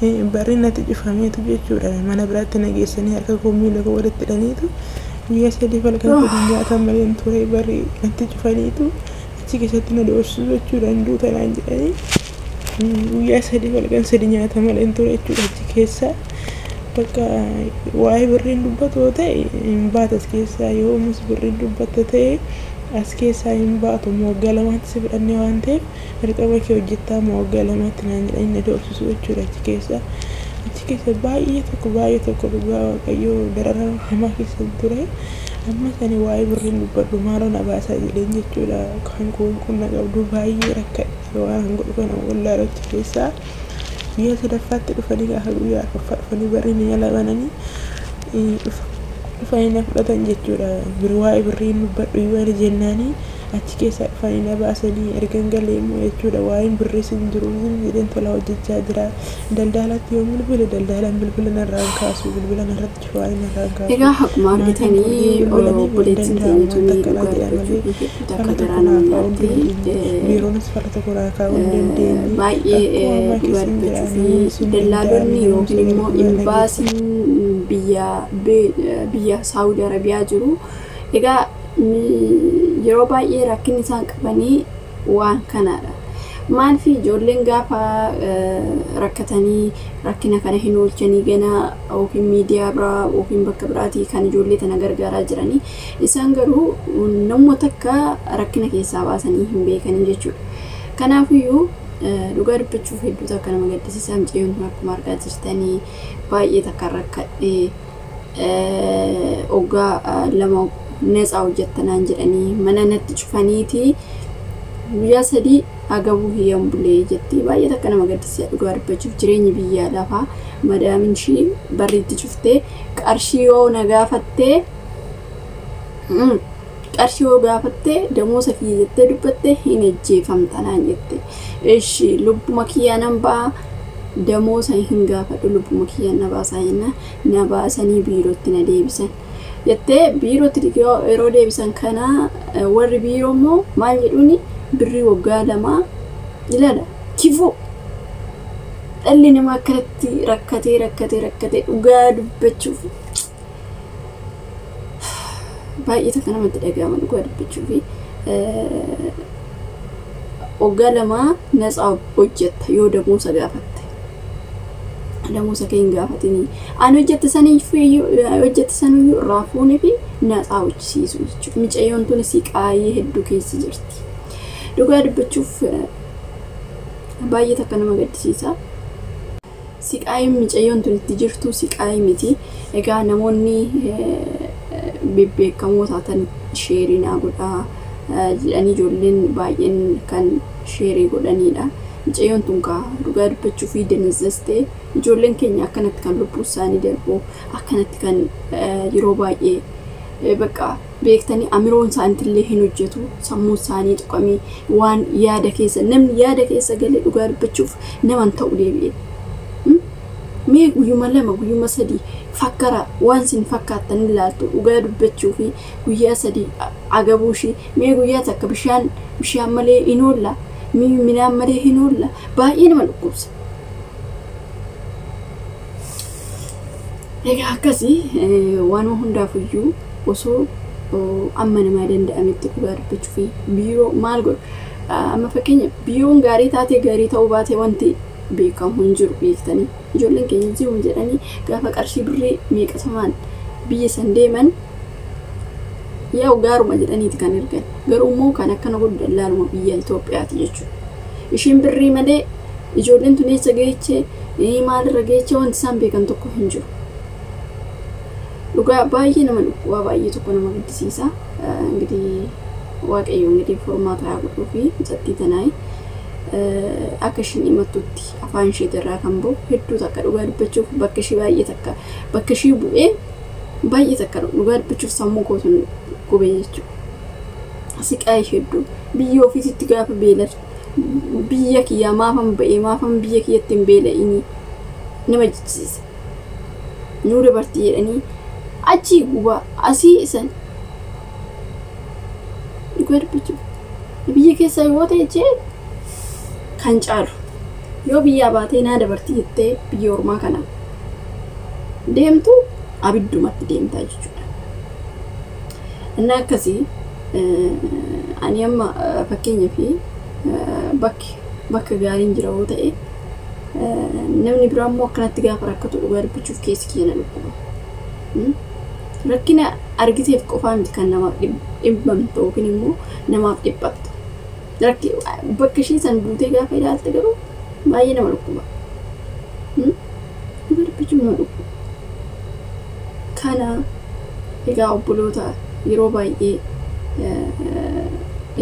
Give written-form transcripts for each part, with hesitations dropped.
barrinatti cufameetu jechuudha mana biraatti nageessanii harka koo miila koo walitti hidhaniitu guyyaa sadii falkan kudhan nyaatan malee ture barri natti cufaniitu achi keessatti na doorsisuu jechuudha hin duutanaan jedhanii guyyaa sadii falkan sadii nyaata malee ture jechuudha achi keessa bakka waa'ee birriin dubbatu yoo ta'e hin baatas keessaa yoo mus birriin dubbata ta'e as keessaa hin baatu moggaa lamaatti si fudhannee waan ta'eef dirqama kee hojjettaa moggaa lamaatti naan jedhanii na doorsisuu jechuudha achi keessa baay'ee tokko dhugaa waaqayyoo darara hamaa keessa ture amma sani waa'ee birriin dubbadhu maaloo na baasaa jedheen jechuudha kan kun na qabdu baay'ee rakkadhe waan godhu kana wallaahi achi keessaa guyyaa sadaffaatti dhufanii gaafa guyyaa arfaffaa dhufanii barriin yala bananii dhufanii na fudhatan jechuudha waa'ee birriin dubbadhu yoo jennaanii achi keessaa dhufanii na baasanii ergan galee immoo jechuudha waa'een birriis hin jiru jedheen tola hojjechaa jira daldaalatti yoo daldalaan bilbila narraan kaasu bilbila narratti cufanii narraan kaasu egaa akkuma argitanii obboleettiin teenyatu ni dhugaa biiroonis farda koraa kaa'uu hin dandeenye baay'ee dubbachuu fi dallaalonni yookiin immoo imbaasiin biyya Saawudi Arabiyaa jiru egaa yeroo baay'ee rakkinni isaan qabanii waan kanaadha maal fi ijoolleen gaafa rakkatanii rakkina kana hin oolchanii gana yookiin miidiyaa biraa yookiin bakka biraatii kan ijoollee tana gargaaraa jiranii isaan garuu namoota akka rakkina keessaa baasanii hin beekanii jechuudha kanaafiyyuu dhugaa dubbachuuf hedduu takka nama gaddisiisaa mucayyoon akkuma argaa jirtanii baay'ee takka rakkadhee oggaa lama neesaa hojjettanaan jedhanii mana natti cufaniiti guyyaa sadii agabuu hiyyan bulee jetti baay'ee takka nama gaddisiisaa dhugaa dubbachuuf jireenyi biyyaa lafaa madaamin ishii barriitti cuftee qarshii yoo na gaafattee damoosa kiyya jettee dubbattee hin ejjeefamtanaan jette ishi lubbuma kiyyaa nan ba'a damoosa hin gaafadhu lubbuma kiyyaa na baasaa jenna na baasanii biirootti na deebisan jettee biirootti yeroo deebisan kana warri biiroo immoo maal jedhuuni birrii waggaa lamaa ilaala kifuu dhalli namaa akkanatti rakkatee dhugaa dubbachuuf baay'ee takka namatti dhaga'ama dhugaa dubbachuuf waggaa lamaa natsaa hojjetta yoo damoosa gaafatte damoosa kee hin gaafatini ani hojjette saniyyuu raafuunii fi natsaa hojjisiisu jechuudha mucayyoon tun siqaayee hedduu keessa jirti dhugaa dubbachuuf baay'ee takka nama gaddisiisa siqaayee mucayyoon tun itti jirtu siqaayee miti egaa namoonni bebbeekamoo taatan sheerii naa godhaa jedhanii ijoolleen baay'een kan sheerii godhanidha mucayyoon tun kaa dhugaa dubbachuu fi danzaste ijoolleen keenya akkanatti kan lubbuu isaanii darbu akkanatti kan yeroo baay'ee bakka beektanii amiroon isaaniitillee hin hojjetu sammuu isaanii tuqamee waan namni yaada keessa galee dhugaa dubbachuuf naman ta'u deebi'e mee guyyuma lama guyyuma sadii fakkara waan sin fakkaatan ilaaltu dhugaa dubbachuu fi guyyaa sadii agabuushi mee guyyaa takka bishaan malee hin oolla midhaan malee hin oolla baay'ee nama dhukkubsa egaa akkasii waan hundaafuyyuu osoo amma namaa danda'ametti dhugaa dubbachuu fi biiroo maal godhu amma fakkeenya biiroon gaarii taatee gaarii ta'uu baatee wanti beekamu hin jiru beektanii ijoolleen keenya jiru jedhanii gaafa qarshii birrii meeqatamaan biyya san deeman yaa gaaruma jedhaniiti kan ergan garuu immoo kan akkana godhu dallaaluma biyya Itoophiyaati jechuudha ishiin birrii malee ijoolleen tun eessa geechee maalirra geechee wanti isaan beekan tokko hin jiru dhugaa baay'ee nama dhukkubaa baay'ee tokko nama gaddisiisa እንግዲህ waaqayyo እንግዲህ ፎርማት ያgodhu fi ጸጥቲ ተናይ akashin imatutti afaan ishee irraa kan ba'u hedduu takka dhugaa dubbachuuf bakka ishee bu'ee baay'ee takka dhugaa dubbachuuf sammuu kootuun gubee jechuudha siqaa hedduu biyya ofiisitti gaafa beelad biyya kiyyaa maafan biyya kiyyatti hin beela'ini nama jechisiisa nuu dabartii jedhanii achii gubaa asii isan dhugaa dubbachuuf biyya keessaa yoo ta'e jee kan caalu yoo biyyaa baatee naa dabartii jettee biyya ormaa kana deemtu abiddumatti deemtaa jechuudha. Inni akkasii ani amma fakkeenyaaf bakka gaariin jira yoo ta'e namni biraa immoo akkanatti gaafa rakkatu dhugaa dubbachuuf keessi kiyya dhukkuba. Rakkina argiteef qofaa miti kan namaaf dhibbamtu yookiin immoo namaaf dhiphattu. Bakka ishii san buutee gaafa ilaalte garuu baay'ee nama dhukkuba. Dhugaa dubbachuuf nama dhukkuba. Kana egaa obboloota yeroo baay'ee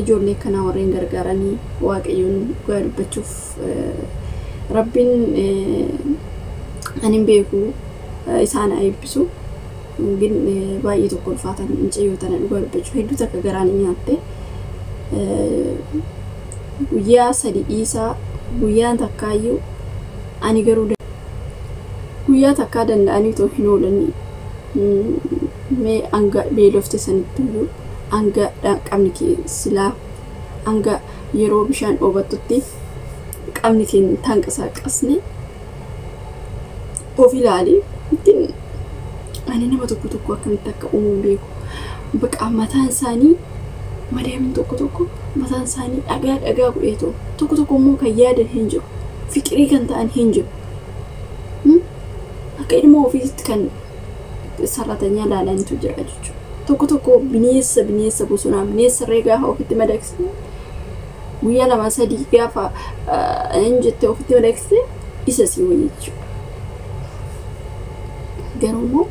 ijoollee kana warreen gargaaranii waaqayyoon dhugaa dubbachuuf rabbiin ani beeku isaan eebbisu baay'ee tokko ulfaatan mucayyoo tana dhugaa dubbachuuf hedduu takka garaan nyaatte guyyaa sadi dhiisaa guyyaan takkaayyuu ani garuu guyyaa takkaa danda'anii too hin oolanii mee anga beelofte sanittuu anga qabni kee silaa anga yeroo bishaan dhoobatutti qabni kee tanqasaaqasne of ilaali ani nama tokko akkamitti akka uumuun beeku baqa mataan isaanii madaamin tokko mataan isaanii dhagaa godheetoo tokko immoo kan yaadan hin jiru fikirii kan ta'an hin jiru akka ilma ofiitti kan sarratanii ilaalanitu jira jechuudha. Tokko bineensa bosonaa bineensa reegaa ofitti madaqsee guyyaa lama sadii gaafa injette ofitti madaqsee isa si wayii jechuudha. Garuu immoo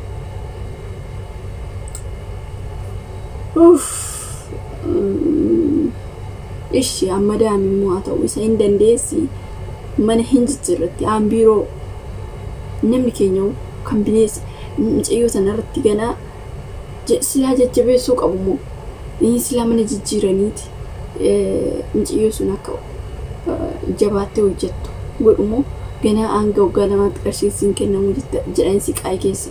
ishee amma daa'imni immoo haa ta'u isa hin dandeessi mana hin jijjiirratti biiroo namni keenya kan bineensa mucayyoo sanarratti ganaa silaa jajjabeessuu qabu moo silaa mana jijjiiraniiti mucayyoo sun akka jabaattee hojjettu godhumoo ganaa hanga waggaa lamaatti qarshiisiin kennamu jedhan siqaayii keessa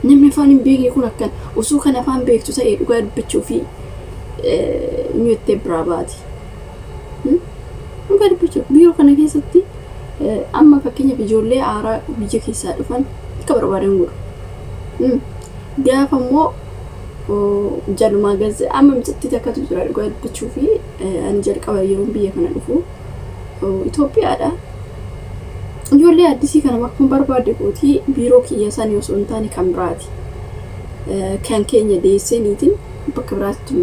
namni afaan hin beekne kun akkan osoo kan afaan beektu ta'ee dhugaa dubbachuu fi nyoottee biraa baati dhugaa dubbachuu biiroo kana keessatti amma fakkeenyaaf ijoollee haaraa biyya keessaa dhufan akka barbaadan godhu gaafa immoo jalumaa gazzee amma micatti takkatu jira dhugaa dubbachuu fi ani jalqaba yeroo biyya kana dhufu Itoophiyaadha ijoollee addisii kana akkuma barbaade gootii biiroo kiyya sanii osoo hin taane kan biraati kan keenya deessaniitiin bakka biraatti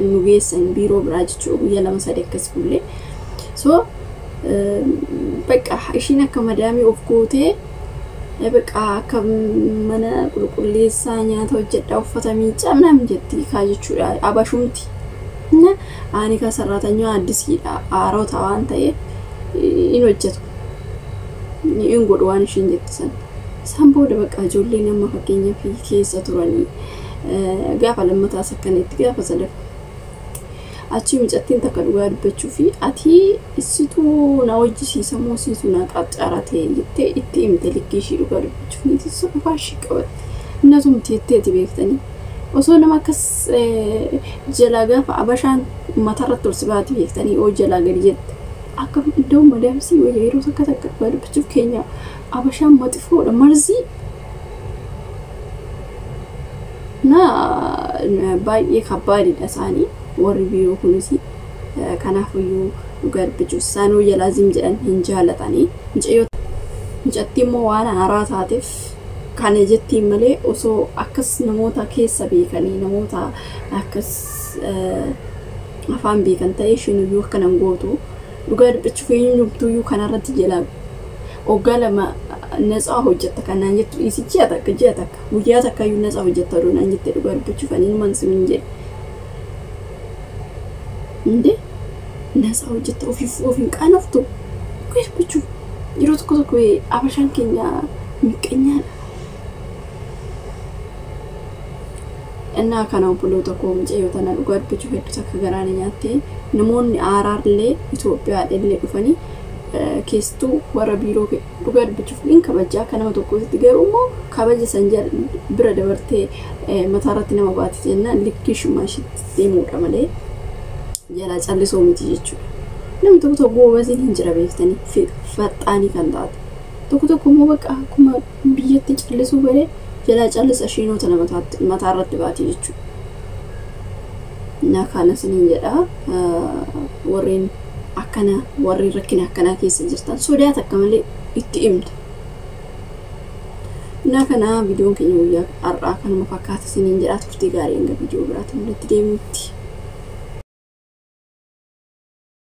nu geessan biiroo biraa jechuudha guyyaa lama sadii akkas bullee so baqa ishiin akka madaamii of gootee baqa akka mana qulqulleessaa nyaata hojjedhaa uffata miicaa namni jetti kaa jechuudha abashumti ani ka sarraatanyoo addisiidha haarota waan ta'eef in hojjetu in godhu waan ishiin jetti san isaan booda baqa ijoollee nama fakkeenyaaf keessa turanii gaafa lammataa akkanatti gaafa sadaffaa achi micattiin takka dhugaa dubbachuu fi ati isituu na hojjisiisa moo isituu na qaxxaaratee jettee itti himte likkii ishii dhugaa dubbachuuf niiti sofaa ishii qabatte innasumti jetteeti beektanii osoo nama akkas jalaa gaafa abashaan matarratti ol si baati beektanii oo jalaa gadi jette akka iddoo madaamsii wayya yeroo takka dhugaa dubbachuuf keenya abashaan maxifoodha marzii na baay'ee kabbaadidha isaanii warri biiroo kunis kanaafuyyuu dhugaa dubbachuuf isaanuu jalazim jedhan hin jaalatanii micatti immoo waan haaraa taateef kana jettiin malee osoo akkas namoota keessa beekanii namoota akkas afaan beekan ta'ee ishiinuyyuu akkanan gootu dhugaa dubbachuuf eenyumtuyyuu kanarratti jalaa waggaa lama natsaa hojjetta kanaan jettu isichi takka ji'a takka guyyaa takkayyuu natsaa hojjetta doonaan jettee dhugaa dubbachuuf aniin mansimin jedhe inde natsaa hojjetta ofiin qaanoftu dhugaa dubbachuuf yeroo tokko abashaan keenya miqqeenyaadha. Innaa kana obboloota koo mucayyoo tana dhugaa dubbachuuf hedduu takka garaan nyaattee namoonni aaraarlee Itoophiyaadhallee dhufanii keessattuu warra biiroo dhugaa dubbachuuf hin kabajaa akka nama tokkotti garuu immoo kabaja san bira dabartee mataarratti nama baate jennaan likkii shumaa ishiitti deemuudha malee jalaa callisoo miti jechuudha. Namni tokko goobasiin hin jira beektanii faxaanii kan taate. Tokko immoo bakka akkuma biyyatti callisuu godhee jalaa callisa shiinoota mataa irratti baatee jechuudha. Kana siniin jedha warreen akkana warri rakkina akkanaa keessa jirtan sodaata akka malee itti himta. Kana viidiyoon keenya guyyaa har'aa kanuma fakkaata siniin jedha turtii gaarii hanga viidiyoo biraatti mul'atti deemuutti.